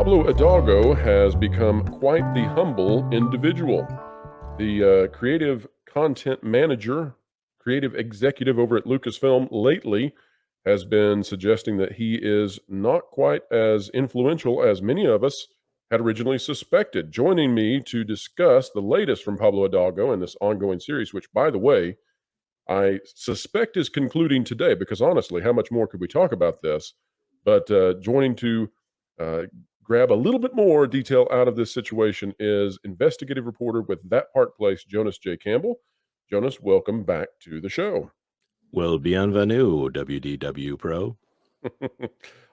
Pablo Hidalgo has become quite the humble individual. The creative content manager, creative executive over at Lucasfilm lately has been suggesting that he is not quite as influential as many of us had originally suspected. Joining me to discuss the latest from Pablo Hidalgo in this ongoing series, which, by the way, I suspect is concluding today, because honestly, how much more could we talk about this? But joining to uh, grab a little bit more detail out of this situation is investigative reporter with That Part Place, Jonas J. Campbell. Jonas, welcome back to the show. Well, bienvenue, WDW Pro.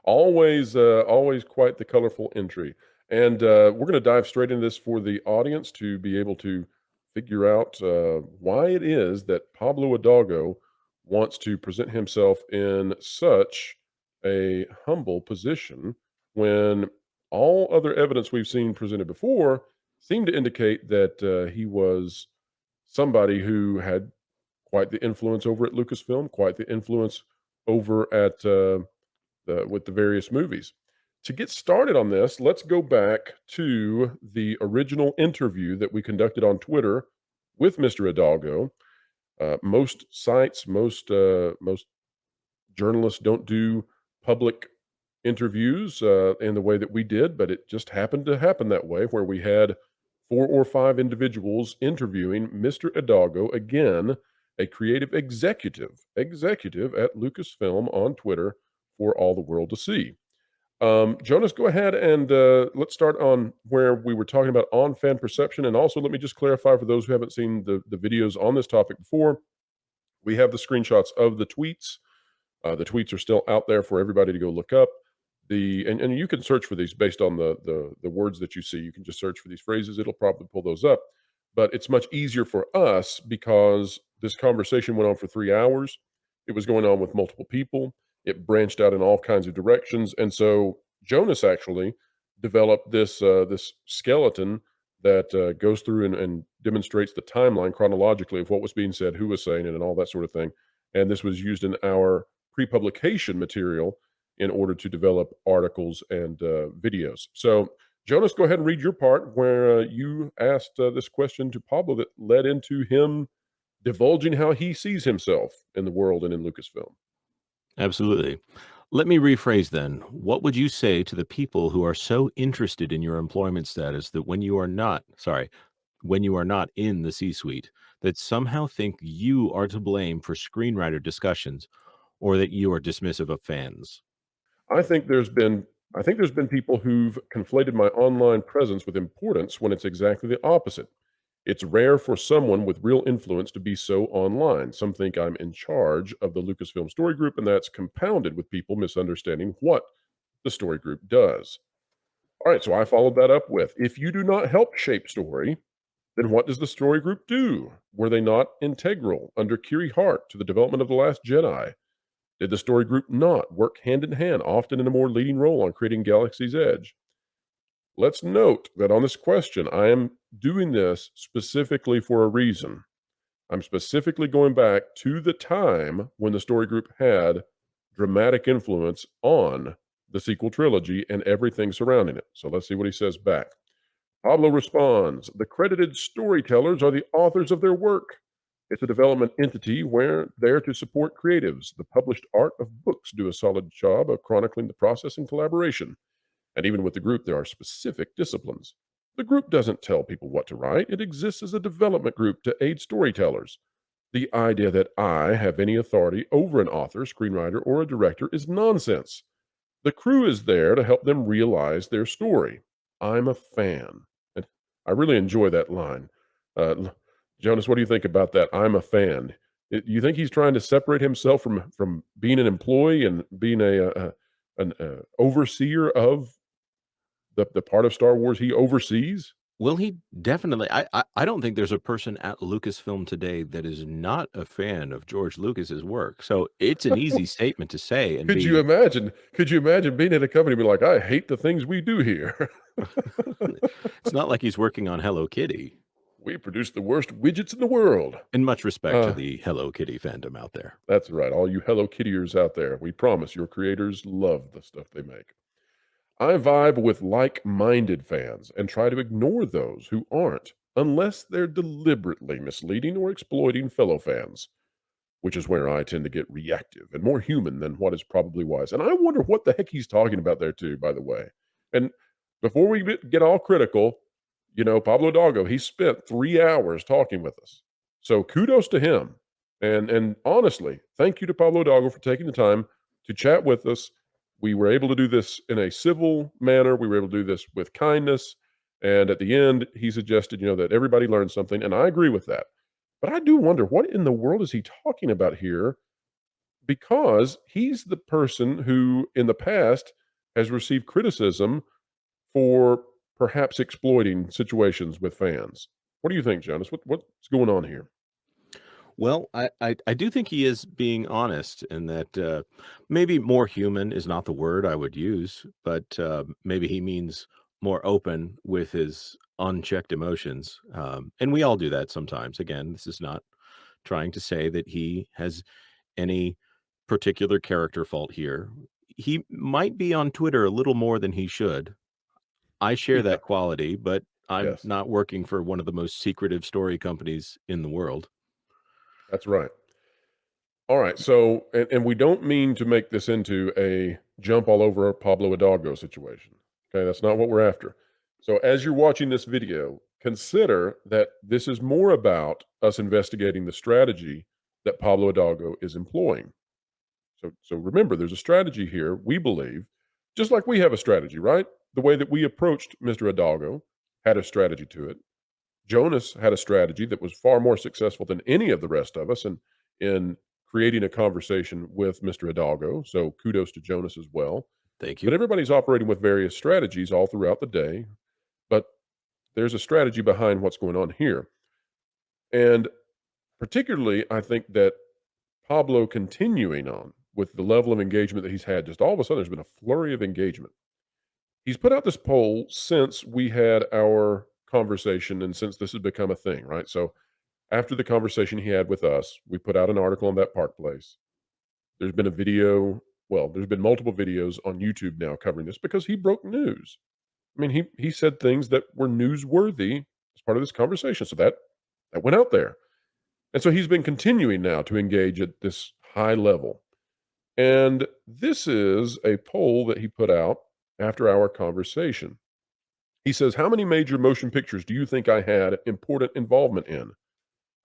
Always quite the colorful entry. And we're going to dive straight into this for the audience to be able to figure out why it is that Pablo Hidalgo wants to present himself in such a humble position when all other evidence we've seen presented before seemed to indicate that he was somebody who had quite the influence over at Lucasfilm, quite the influence over at with the various movies. To get started on this, let's go back to the original interview that we conducted on Twitter with Mr. Hidalgo. Most sites, most journalists don't do public interviews in the way that we did, but it just happened to happen that way, where we had 4 or 5 individuals interviewing Mr. Hidalgo, again, a creative executive at Lucasfilm on Twitter for all the world to see. Jonas, go ahead and let's start on where we were talking about on fan perception. And also, let me just clarify for those who haven't seen the videos on this topic before, we have the screenshots of the tweets. The tweets are still out there for everybody to go look up. And you can search for these based on the words that you see. You can just search for these phrases. It'll probably pull those up. But it's much easier for us because this conversation went on for 3 hours. It was going on with multiple people. It branched out in all kinds of directions. And so Jonas actually developed this skeleton that goes through and demonstrates the timeline chronologically of what was being said, who was saying it, and all that sort of thing. And this was used in our pre-publication material in order to develop articles and videos. So, Jonas, go ahead and read your part where you asked this question to Pablo that led into him divulging how he sees himself in the world and in Lucasfilm. Absolutely. Let me rephrase then. What would you say to the people who are so interested in your employment status that when you are not in the C-suite, that somehow think you are to blame for screenwriter discussions or that you are dismissive of fans? I think there's been I think there's been people who've conflated my online presence with importance when it's exactly the opposite. It's rare for someone with real influence to be so online. Some think I'm in charge of the Lucasfilm Story Group, and that's compounded with people misunderstanding what the story group does. All right, so I followed that up with, if you do not help shape story, then what does the story group do? Were they not integral under Kiri Hart to the development of The Last Jedi? Did the story group not work hand in hand, often in a more leading role on creating Galaxy's Edge? Let's note that on this question, I am doing this specifically for a reason. I'm specifically going back to the time when the story group had dramatic influence on the sequel trilogy and everything surrounding it. So let's see what he says back. Pablo responds, the credited storytellers are the authors of their work. It's a development entity where there to support creatives. The published art of books do a solid job of chronicling the process and collaboration. And even with the group, there are specific disciplines. The group doesn't tell people what to write. It exists as a development group to aid storytellers. The idea that I have any authority over an author, screenwriter, or a director is nonsense. The crew is there to help them realize their story. I'm a fan. And I really enjoy that line. Jonas, what do you think about that? I'm a fan. Do you think he's trying to separate himself from being an employee and being an overseer of the part of Star Wars he oversees? Well, he definitely. I don't think there's a person at Lucasfilm today that is not a fan of George Lucas's work. So it's an easy statement to say and Could you be. imagine? Could you imagine being at a company and be like, I hate the things we do here. It's not like he's working on Hello Kitty. We produce the worst widgets in the world. In much respect to Uh, the Hello Kitty fandom out there. that's right. All you Hello Kittyers out there, we promise your creators love the stuff they make. I vibe with like-minded fans and try to ignore those who aren't, unless they're deliberately misleading or exploiting fellow fans, which is where I tend to get reactive and more human than what is probably wise. And I wonder what the heck he's talking about there too, by the way. And before we get all critical, Pablo Hidalgo, he spent 3 hours talking with us. So kudos to him. And honestly, thank you to Pablo Hidalgo for taking the time to chat with us. We were able to do this in a civil manner. We were able to do this with kindness. And at the end, he suggested, that everybody learn something. And I agree with that. But I do wonder, what in the world is he talking about here? Because he's the person who, in the past, has received criticism for perhaps exploiting situations with fans. What do you think, Jonas? What's going on here? Well, I do think he is being honest in that maybe more human is not the word I would use, but maybe he means more open with his unchecked emotions. And we all do that sometimes. Again, this is not trying to say that he has any particular character fault here. He might be on Twitter a little more than he should. I share Yeah, that quality, but I'm yes, not working for one of the most secretive story companies in the world. that's right. All right. So, and we don't mean to make this into a jump all over Pablo Hidalgo situation. Okay. That's not what we're after. So, as you're watching this video, consider that this is more about us investigating the strategy that Pablo Hidalgo is employing. So remember, there's a strategy here, we believe, just like we have a strategy, right? The way that we approached Mr. Hidalgo had a strategy to it. Jonas had a strategy that was far more successful than any of the rest of us in creating a conversation with Mr. Hidalgo. So kudos to Jonas as well. Thank But you. everybody's operating with various strategies all throughout the day. But there's a strategy behind what's going on here. And particularly, I think that Pablo continuing on with the level of engagement that he's had, just all of a sudden, there's been a flurry of engagement. He's put out this poll since we had our conversation and since this has become a thing, right? So after the conversation he had with us, we put out an article on that Park Place. There's been a video, well, there's been multiple videos on YouTube now covering this because he broke news. I mean, he said things that were newsworthy as part of this conversation. So that went out there. And so he's been continuing now to engage at this high level. And this is a poll that he put out after our conversation. He says, "How many major motion pictures do you think I had important involvement in?"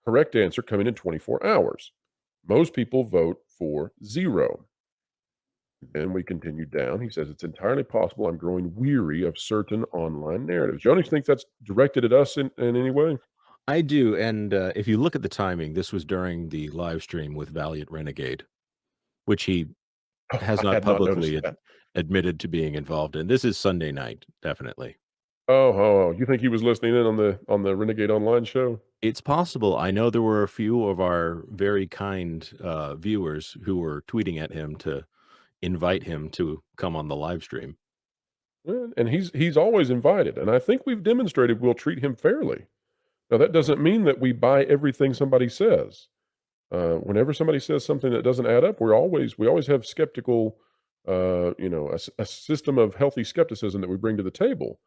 Correct answer coming in 24 hours. Most people vote for zero. Then we continue down. He says, "It's entirely possible I'm growing weary of certain online narratives." Jonas thinks that's directed at us in any way? I do, and, if you look at the timing, this was during the live stream with Valiant Renegade, which he Oh, has I not had not noticed publicly that. admitted to being involved in. This is Sunday night, definitely. Oh, you think he was listening in on the Renegade Online show? It's possible. I know there were a few of our very kind, viewers who were tweeting at him to invite him to come on the live stream. And he's always invited, and I think we've demonstrated we'll treat him fairly. Now, that doesn't mean that we buy everything somebody says. Whenever somebody says something that doesn't add up, we always have skeptical, a system of healthy skepticism that we bring to the table.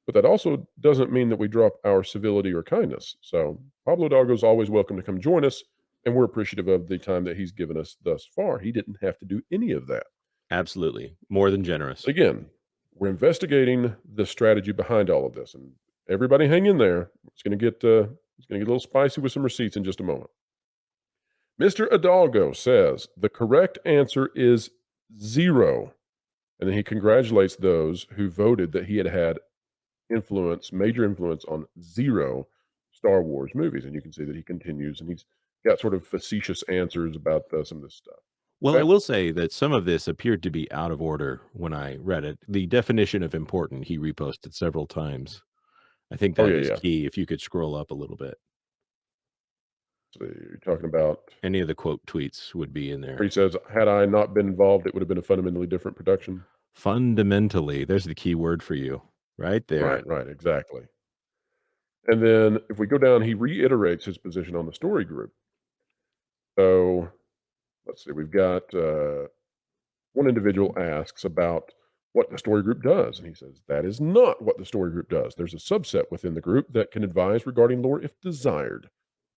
But that also doesn't mean that we drop our civility or kindness. So Pablo Hidalgo is always welcome to come join us, and we're appreciative of the time that he's given us thus far. He didn't have to do any of that. Absolutely. More than generous. Again, we're investigating the strategy behind all of this, and everybody hang in there. It's going to get a little spicy with some receipts in just a moment. Mr. Hidalgo says the correct answer is zero. And then he congratulates those who voted that he had major influence on zero Star Wars movies. And you can see that he continues and he's got sort of facetious answers about some of this stuff. Well, I Okay. will say that some of this appeared to be out of order when I read it. The definition of important, he reposted several times. I think Oh, that yeah, is yeah. key if you could scroll up a little bit. So you're talking about Any of the quote tweets would be in where there. he says, had I not been involved, it would have been a fundamentally different production. Fundamentally, there's the key word for you right there. Right, exactly. And then if we go down, he reiterates his position on the story group. So let's see, we've got one individual asks about what the story group does. And he says, that is not what the story group does. There's a subset within the group that can advise regarding lore if desired.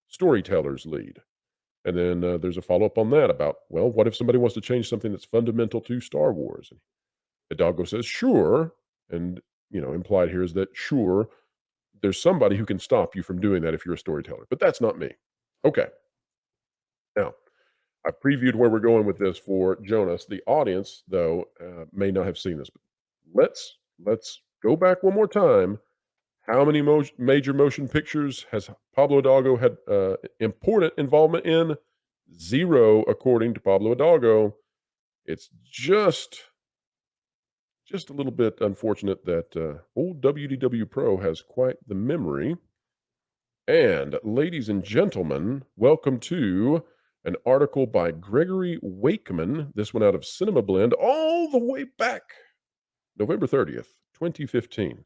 Storytellers lead. And then there's a follow up on that about, well, what if somebody wants to change something that's fundamental to Star Wars? And Hidalgo says, sure. And, implied here is that, sure, there's somebody who can stop you from doing that if you're a storyteller, but that's not me. Okay. Now, I previewed where we're going with this for Jonas. The audience, though, may not have seen this. But let's go back one more time. How many major motion pictures has Pablo Hidalgo had important involvement in? 0, according to Pablo Hidalgo. It's just a little bit unfortunate that old WDW Pro has quite the memory. And ladies and gentlemen, welcome to an article by Gregory Wakeman, this one out of Cinema Blend, all the way back November 30th, 2015.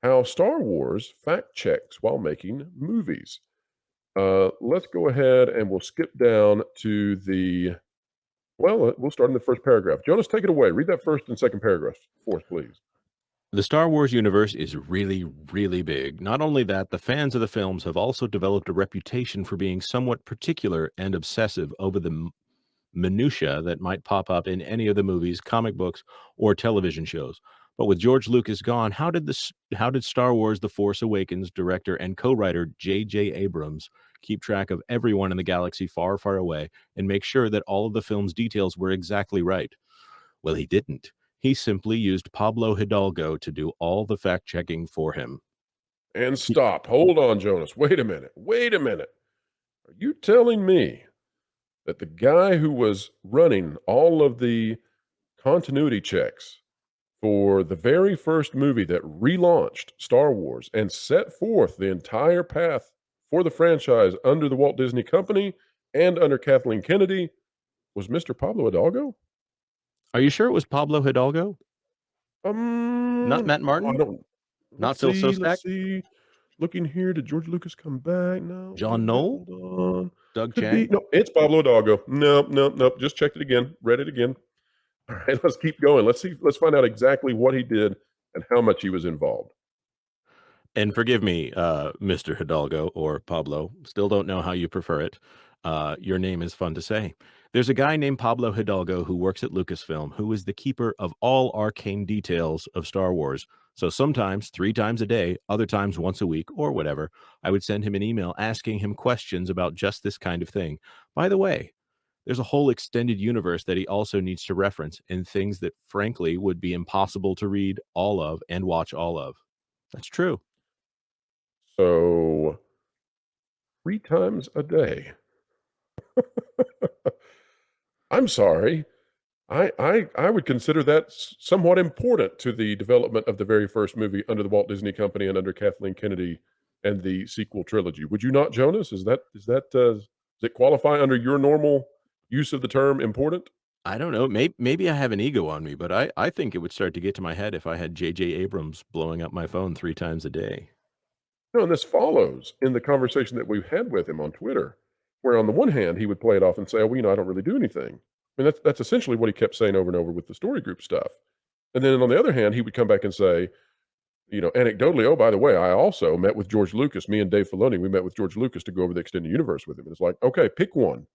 How Star Wars fact checks while making movies. Let's go ahead and we'll skip down to we'll start in the first paragraph. Jonas, take it away. Read that first and second paragraph for us, please. The Star Wars universe is really, really big. Not only that, the fans of the films have also developed a reputation for being somewhat particular and obsessive over the minutia that might pop up in any of the movies, comic books, or television shows. But with George Lucas gone, how did Star Wars: The Force Awakens director and co-writer J.J. Abrams keep track of everyone in the galaxy far, far away and make sure that all of the film's details were exactly right? Well, he didn't. He simply used Pablo Hidalgo to do all the fact-checking for him. And stop. Hold on, Jonas. Wait a minute. Wait a minute. Are you telling me that the guy who was running all of the continuity checks for the very first movie that relaunched Star Wars and set forth the entire path for the franchise under the Walt Disney Company and under Kathleen Kennedy was Mr. Pablo Hidalgo? Are you sure it was Pablo Hidalgo? Not Matt I Martin? don't. Not Let's Phil see. Szostak? Let's see. Looking here, did George Lucas come back? No. Wait a John minute. Knoll? Hold on. Doug Could be. Chang? No, it's Pablo Hidalgo. No, no, no. Just checked it again. Read it again. All right, let's keep going. Let's see. Let's find out exactly what he did and how much he was involved. And forgive me, Mr. Hidalgo or Pablo, still don't know how you prefer it. Your name is fun to say. There's a guy named Pablo Hidalgo who works at Lucasfilm who is the keeper of all arcane details of Star Wars. So sometimes 3 times a day, other times once a week or whatever, I would send him an email asking him questions about just this kind of thing. By the way, there's a whole extended universe that he also needs to reference and things that frankly would be impossible to read all of and watch all of. That's true. So 3 times a day. I'm sorry. I would consider that somewhat important to the development of the very first movie under the Walt Disney Company and under Kathleen Kennedy and the sequel trilogy. Would you not, Jonas? Does it qualify under your normal use of the term important? I don't know. Maybe I have an ego on me, but I think it would start to get to my head if I had J.J. Abrams blowing up my phone 3 times a day. No, and this follows in the conversation that we've had with him on Twitter, where on the one hand, he would play it off and say, "Oh, well, I don't really do anything." I mean, that's essentially what he kept saying over and over with the story group stuff. And then on the other hand, he would come back and say, anecdotally, "Oh, by the way, I also met with George Lucas. Me and Dave Filoni, we met with George Lucas to go over the extended universe with him." And it's like, okay, pick one.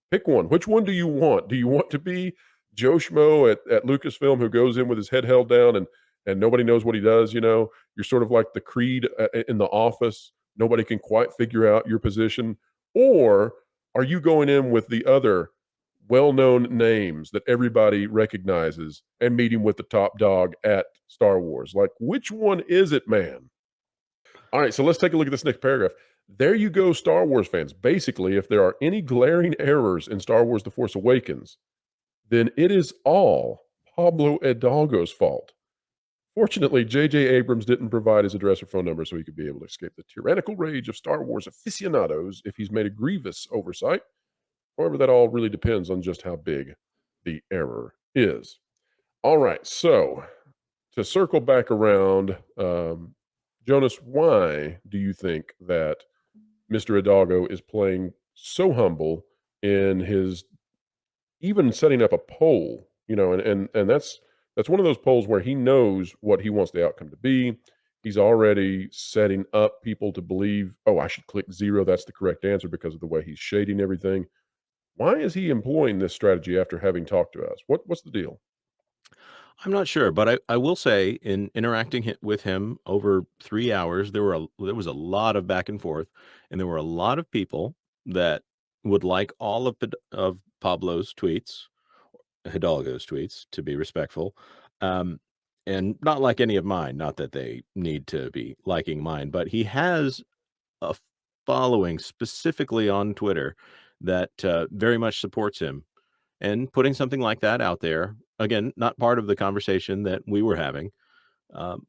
Pick one. Which one do you want? Do you want to be Joe Schmo at Lucasfilm who goes in with his head held down and nobody knows what he does? You're sort of like the Creed in the office. Nobody can quite figure out your position. Or are you going in with the other well-known names that everybody recognizes and meeting with the top dog at Star Wars? Like, which one is it, man? All right, so let's take a look at this next paragraph. There you go, Star Wars fans. Basically, if there are any glaring errors in Star Wars The Force Awakens, then it is all Pablo Hidalgo's fault. Fortunately, J.J. Abrams didn't provide his address or phone number so he could be able to escape the tyrannical rage of Star Wars aficionados if he's made a grievous oversight. However, that all really depends on just how big the error is. All right, so to circle back around, Jonas, why do you think that Mr. Hidalgo is playing so humble in his even setting up a poll, and that's That's one of those polls where he knows what he wants the outcome to be. He's already setting up people to believe, oh, I should click 0. That's the correct answer because of the way he's shading everything. Why is he employing this strategy after having talked to us? What's the deal? I'm not sure, but I will say in interacting with him over 3 hours, there was a lot of back and forth, and there were a lot of people that would like all of Pablo's tweets, Hidalgo's tweets, to be respectful, um, and not like any of mine, not that they need to be liking mine, but he has a following specifically on Twitter that, very much supports him, and putting something like that out there, again, not part of the conversation that we were having, um,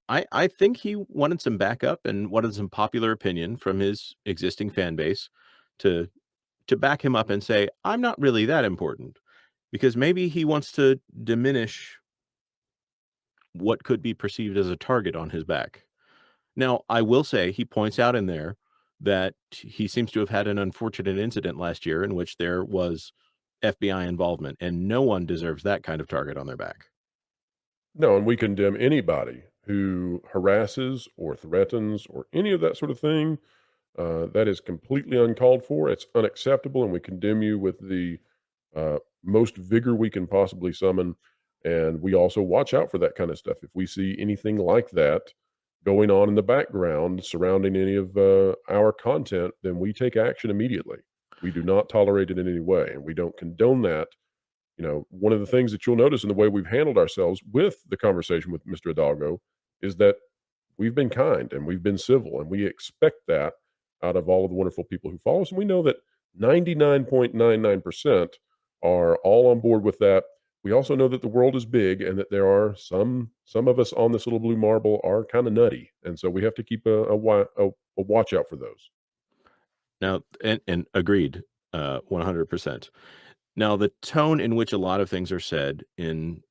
I think he wanted some backup and wanted some popular opinion from his existing fan base to back him up and say, "I'm not really that important," because maybe he wants to diminish what could be perceived as a target on his back. Now, I will say he points out in there that he seems to have had an unfortunate incident last year in which there was FBI involvement, and no one deserves that kind of target on their back. No, and we condemn anybody who harasses or threatens or any of that sort of thing. That is completely uncalled for. It's unacceptable, and we condemn you with the most vigor we can possibly summon. And we also watch out for that kind of stuff. If we see anything like that going on in the background surrounding any of our content, then we take action immediately. We do not tolerate it in any way, and we don't condone that. One of the things that you'll notice in the way we've handled ourselves with the conversation with Mr. Hidalgo is that we've been kind and we've been civil, and we expect that out of all of the wonderful people who follow us. And we know that 99.99% are all on board with that. We also know that the world is big and that there are some of us on this little blue marble are kind of nutty, and so we have to keep a watch out for those. Now, and agreed, 100%. Now, the tone in which a lot of things are said in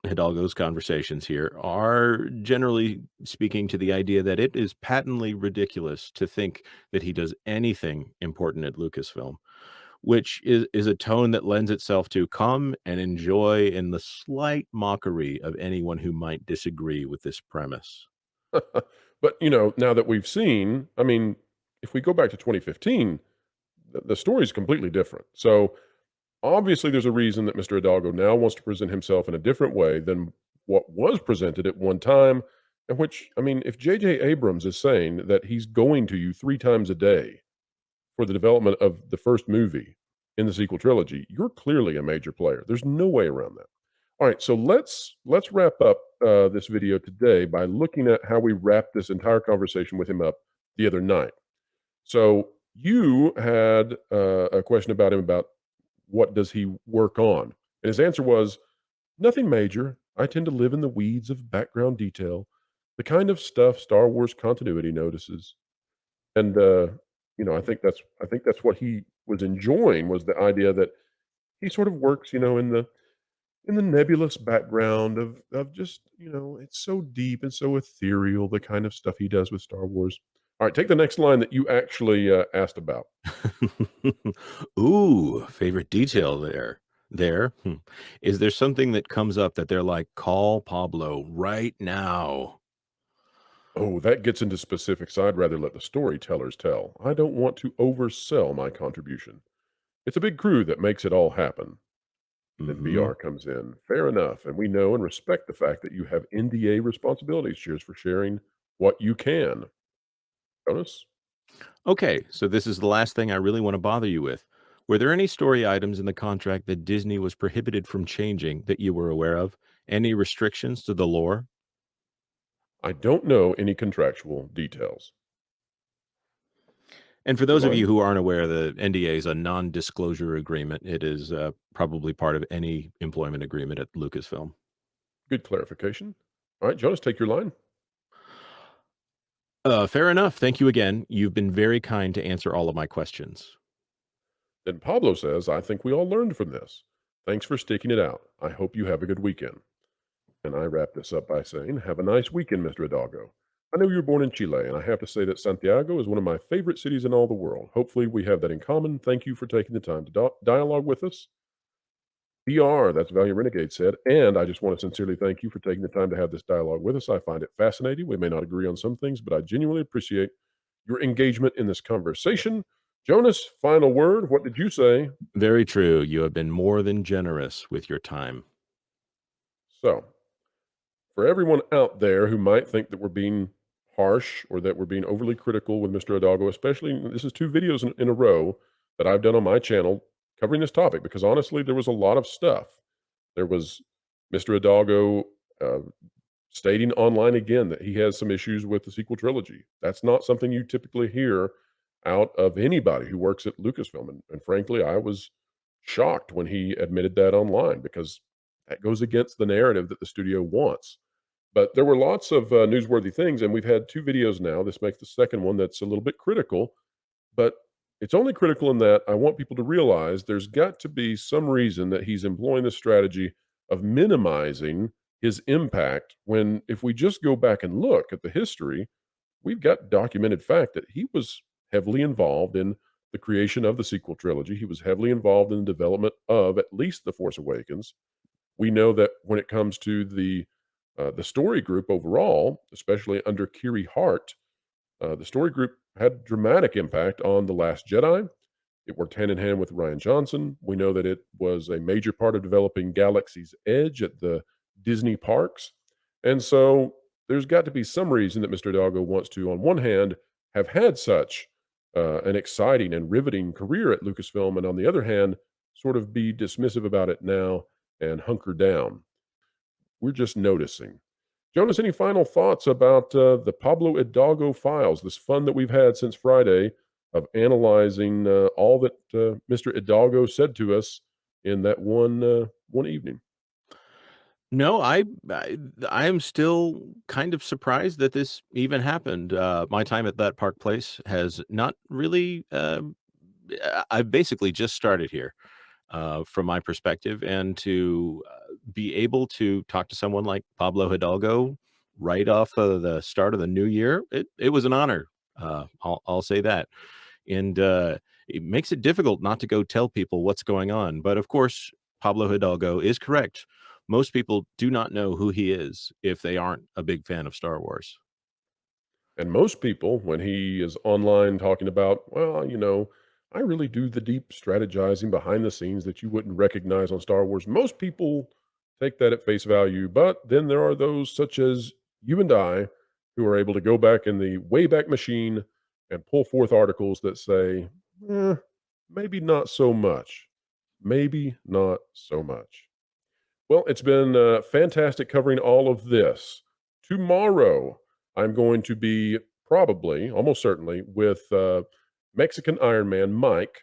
Hidalgo's conversations here are generally speaking to the idea that it is patently ridiculous to think that he does anything important at Lucasfilm, which is a tone that lends itself to come and enjoy in the slight mockery of anyone who might disagree with this premise. But now that we've seen, I mean, if we go back to 2015, the story is completely different. So obviously, there's a reason that Mr. Hidalgo now wants to present himself in a different way than what was presented at one time. In which, I mean, if J.J. Abrams is saying that he's going to you 3 times a day for the development of the first movie in the sequel trilogy, you're clearly a major player. There's no way around that. All right, so let's wrap up this video today by looking at how we wrapped this entire conversation with him up the other night. So you had a question about him about what does he work on, and his answer was nothing major. I tend to live in the weeds of background detail, the kind of stuff Star Wars continuity notices. And I think that's what he was enjoying was the idea that he sort of works, in the nebulous background of just, it's so deep and so ethereal, the kind of stuff he does with Star Wars. All right, take the next line that you actually asked about. Ooh, favorite detail there. There. Is there something that comes up that they're like, call Pablo right now? Oh, that gets into specifics I'd rather let the storytellers tell. I don't want to oversell my contribution. It's a big crew that makes it all happen. Then Hmm. VR comes in. Fair enough. And we know and respect the fact that you have NDA responsibilities. Cheers for sharing what you can. Jonas? Okay, so this is the last thing I really want to bother you with. Were there any story items in the contract that Disney was prohibited from changing that you were aware of? Any restrictions to the lore? I don't know any contractual details. And for Your those of you line? who aren't aware, the NDA is a non-disclosure agreement. It is probably part of any employment agreement at Lucasfilm. Good clarification. All right, Jonas, take your line. Fair enough. Thank you again. You've been very kind to answer all of my questions. Then Pablo says, I think we all learned from this. Thanks for sticking it out. I hope you have a good weekend. And I wrap this up by saying, have a nice weekend, Mr. Hidalgo. I know you were born in Chile, and I have to say that Santiago is one of my favorite cities in all the world. Hopefully, we have that in common. Thank you for taking the time to dialogue with us. PR, that's Valiant Renegade said. And I just want to sincerely thank you for taking the time to have this dialogue with us. I find it fascinating. We may not agree on some things, but I genuinely appreciate your engagement in this conversation. Jonas, final word. What did you say? Very true. You have been more than generous with your time. So, for everyone out there who might think that we're being harsh or that we're being overly critical with Mr. Hidalgo, especially this is two videos in a row that I've done on my channel covering this topic because honestly, there was a lot of stuff. There was Mr. Hidalgo uh, stating online again that he has some issues with the sequel trilogy. That's not something you typically hear out of anybody who works at Lucasfilm. And frankly, I was shocked when he admitted that online because that goes against the narrative that the studio wants. But there were lots of newsworthy things, and we've had two videos now. This makes the second one that's a little bit critical, but it's only critical in that I want people to realize there's got to be some reason that he's employing this strategy of minimizing his impact when if we just go back and look at the history, we've got documented fact that he was heavily involved in the creation of the sequel trilogy. He was heavily involved in the development of at least The Force Awakens. We know that when it comes to the story group overall, especially under Kiri Hart, the story group had dramatic impact on The Last Jedi. It worked hand in hand with Ryan Johnson. We know that it was a major part of developing Galaxy's Edge at the Disney parks. And so there's got to be some reason that Mr. Hidalgo wants to, on one hand, have had such an exciting and riveting career at Lucasfilm, and on the other hand, sort of be dismissive about it now and hunker down. We're just noticing. Jonas, any final thoughts about the Pablo Hidalgo files, this fun that we've had since Friday of analyzing all that Mr. Hidalgo said to us in that one evening? No, I am still kind of surprised that this even happened. My time at that Park Place has not really, I've basically just started here, from my perspective, and to, be able to talk to someone like Pablo Hidalgo right off of the start of the new year, it was an honor, I'll say that. And, it makes it difficult not to go tell people what's going on, but of course, Pablo Hidalgo is correct. Most people do not know who he is if they aren't a big fan of Star Wars. And most people, when he is online talking about, well, I really do the deep strategizing behind the scenes that you wouldn't recognize on Star Wars. Most people take that at face value. But then there are those such as you and I who are able to go back in the Wayback Machine and pull forth articles that say, eh, maybe not so much. Maybe not so much. Well, it's been fantastic covering all of this. Tomorrow, I'm going to be probably, almost certainly, with Mexican Iron Man Mike.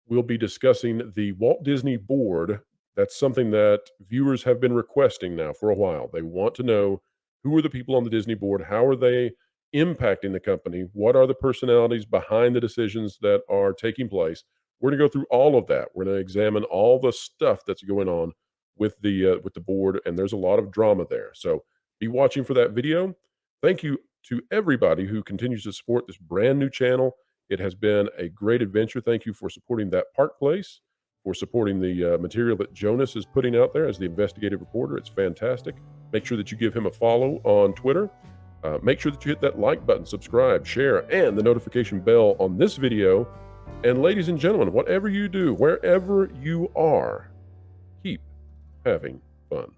We'll be discussing the Walt Disney board. That's something that viewers have been requesting now for a while. They want to know who are the people on the Disney board? How are they impacting the company? What are the personalities behind the decisions that are taking place? We're going to go through all of that. We're going to examine all the stuff that's going on with the board, and there's a lot of drama there. So be watching for that video. Thank you to everybody who continues to support this brand new channel. It has been a great adventure. Thank you for supporting that Park Place, for supporting the material that Jonas is putting out there as the investigative reporter. It's fantastic. Make sure that you give him a follow on Twitter. Make sure that you hit that like button, subscribe, share, and the notification bell on this video. And ladies and gentlemen, whatever you do, wherever you are, keep having fun.